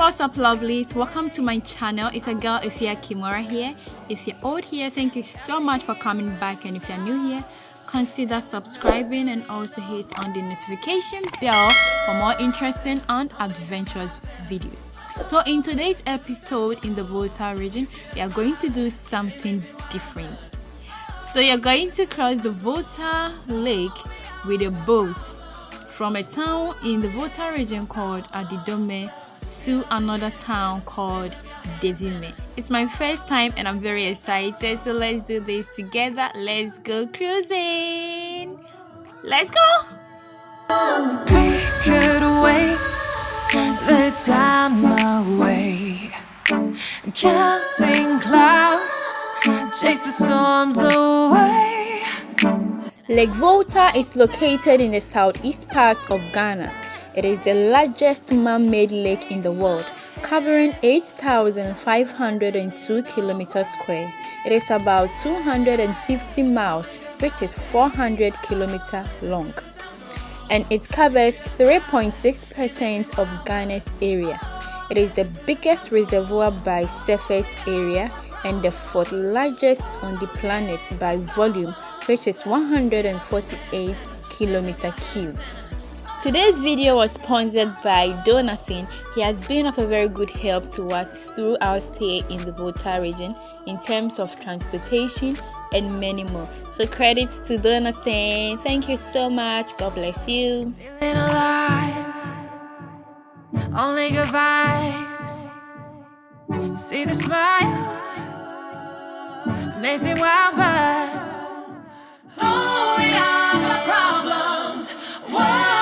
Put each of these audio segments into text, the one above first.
What's up, lovelies? Welcome to my channel. It's a girl EfyaKimora here. If you're old here, thank you so much for coming back, and if you're new here, consider subscribing and also hit on the notification bell for more interesting and adventurous videos. So in today's episode in the Volta region, we are going to do something different. So you're going to cross the Volta Lake with a boat from a town in the Volta region called Adidome to another town called Devime. It's my first time and I'm very excited, so let's do this together. Let's go cruising. Let's go. We could waste the time away, counting clouds, chase the storms away. Lake Volta is located in the southeast part of Ghana. It is the largest man-made lake in the world, covering 8,502 kilometers square. It is about 250 miles, which is 400 kilometers long, and it covers 3.6% of Ghana's area. It is the biggest reservoir by surface area and the fourth largest on the planet by volume, which is 148 kilometers cubed. Today's video was sponsored by Innocent. He has been of a very good help to us through our stay in the Volta region in terms of transportation and many more. So credits to Innocent. Thank you so much. God bless you. Feeling alive, only good vibes. See the smile, amazing wild bird. Oh, we all got problems. Whoa.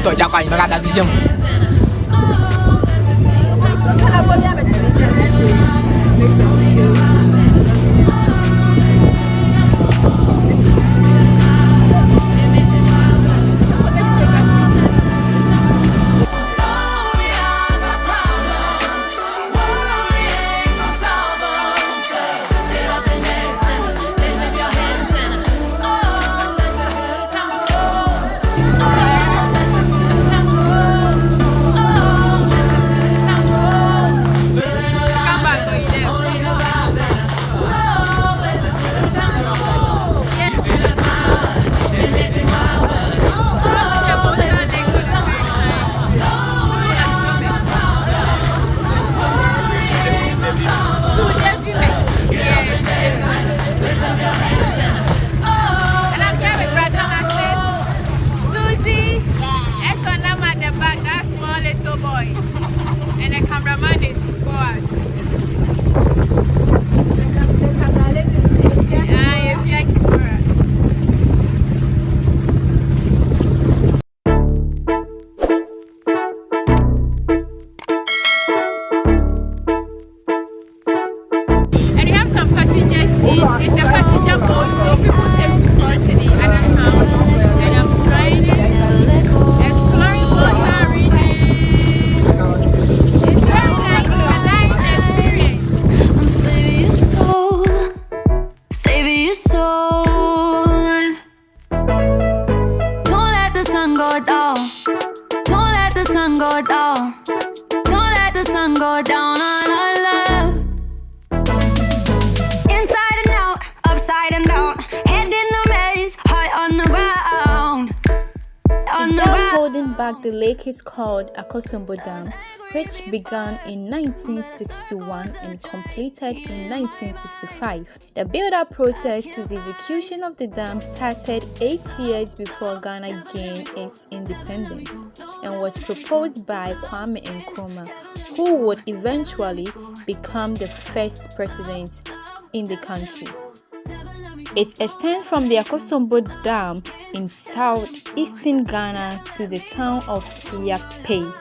Tôi chắc phải nó gạt gì chứ. The dam holding back the lake is called Akosombo Dam, which began in 1961 and completed in 1965. The build-up process to the execution of the dam started 8 years before Ghana gained its independence and was proposed by Kwame Nkrumah, who would eventually become the first president in the country. It extends from the Akosombo Dam in southeastern Ghana to the town of Yape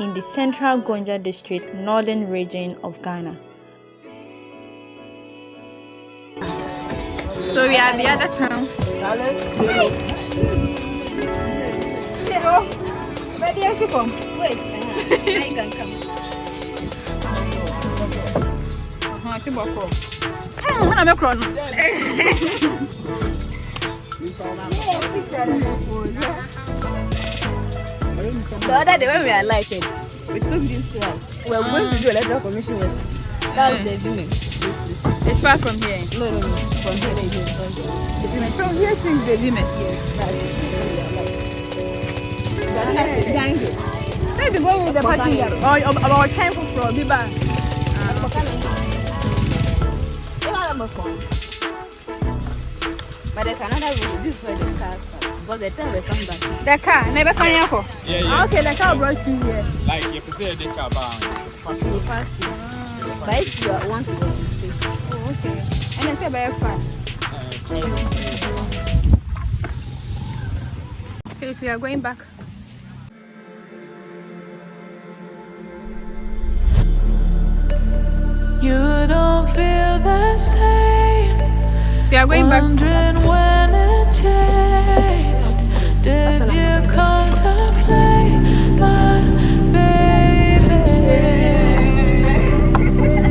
in the central Gonja district, northern region of Ghana. So we are at the other town. Where do you come from? Wait, now you can come. The other day when we are lighted, we took this one. We were going to do electoral commission work. That was the women. It's far from here. No. From here, they do. So here things the women. Yes, that's it. Maybe go with the parking lot. Or about time for fraud. Be back. But there's another road. This is where the cars are. Because the time we come back. The car, never find your car. Yeah. Okay, the car brought you here. Like you say the car bound. We pass it. But if you want to go to the place. Oh, okay. And then say very far. Okay, so you are going back. You don't feel the same. So you are going back. Wondering when it changed. Did you contemplate my baby?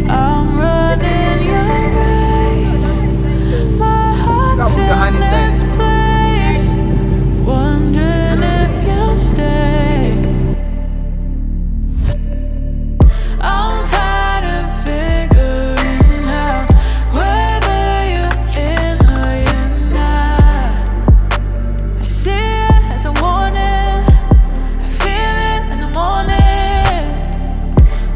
I'm running your race. My heart's in its place. Wondering if you'll stay. I'm tired of figuring out whether you're in or you're not. I see it as a warning, I feel it as a morning.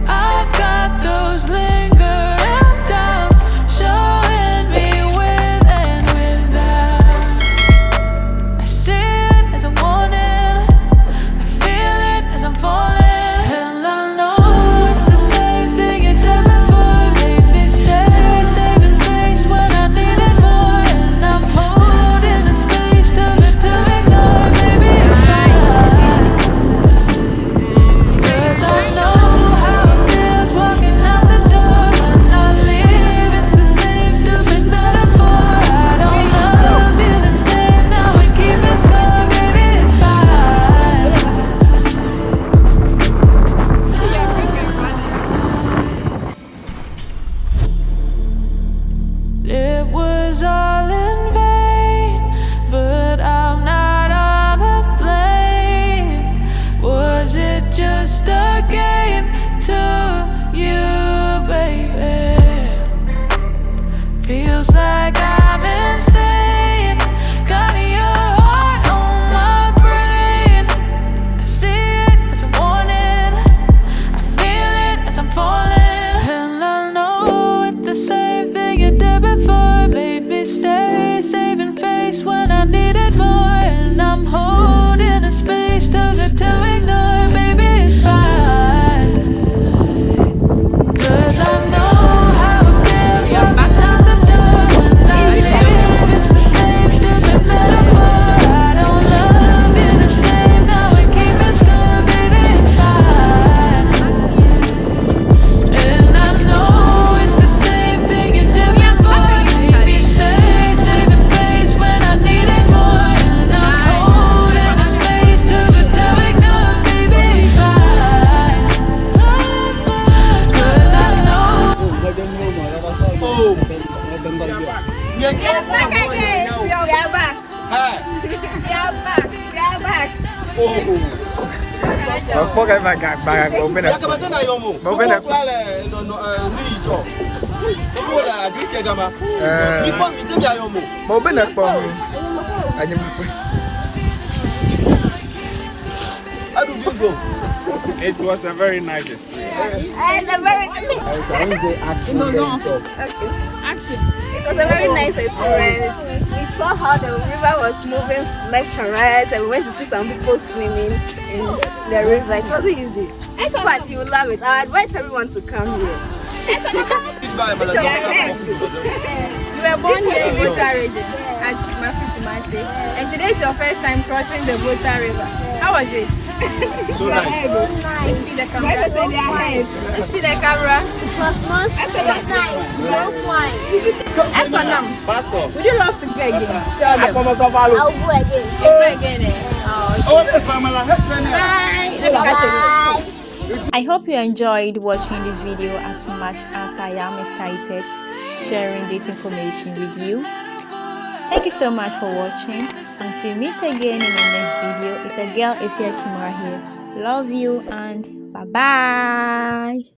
I've got those lingering doubts showing me with and without. I see it as a warning, I feel it as I'm falling. And I know it's the same thing you did before. Made me stay, saving face when I needed more. And I'm holding the space too good to ignore. Maybe it's fine. 'Cause I know how it feels walking out the door. When I leave, it's the same stupid metaphor. I don't love you the same, now we keep it score. Maybe it's fine. It was all in vain, but I'm not on a plane. Was it just a game to you, baby? Feels like I'm insane. Got your heart on my brain. I see it as a warning, I feel it as I'm falling. And I know it's the same thing you did before. Made me stay, saving face when I needed more. And I'm holding a space too good to ignore. Maybe it's fine. 'Cause I know how it feels walking out the door. When I leave, it's the same stupid metaphor. I don't love you the same, now we keep it score. Maybe it's fine. And I know it's the same thing you did before. Made me stay, saving face when I needed more. And I'm holding a space too good to ignore. Maybe it's fine. 'Cause I know. We are back again. We are back. We are back. We are back. Foca vai cagar, open up. Open up. Open up. How did you go? It was a very nice experience. And a very Action. It was a very nice experience. We saw how the river was moving left and right, and we went to see some people swimming in the river. It wasn't easy, but you will love it. I advise everyone to come here. Goodbye, madam. You were born here in Volta Region at Mafia, and today is your first time crossing the Volta River. How was it? So nice. Let's see the camera. Let's see the camera. It was not so nice. 0 point. Pastor. Would you love to go again? I'll I'll go again. Go again. Bye. I hope you enjoyed watching this video as much as I am excited sharing this information with you. Thank you so much for watching. Until we meet again in the next video, it's a girl EfyaKimora here. Love you and bye bye.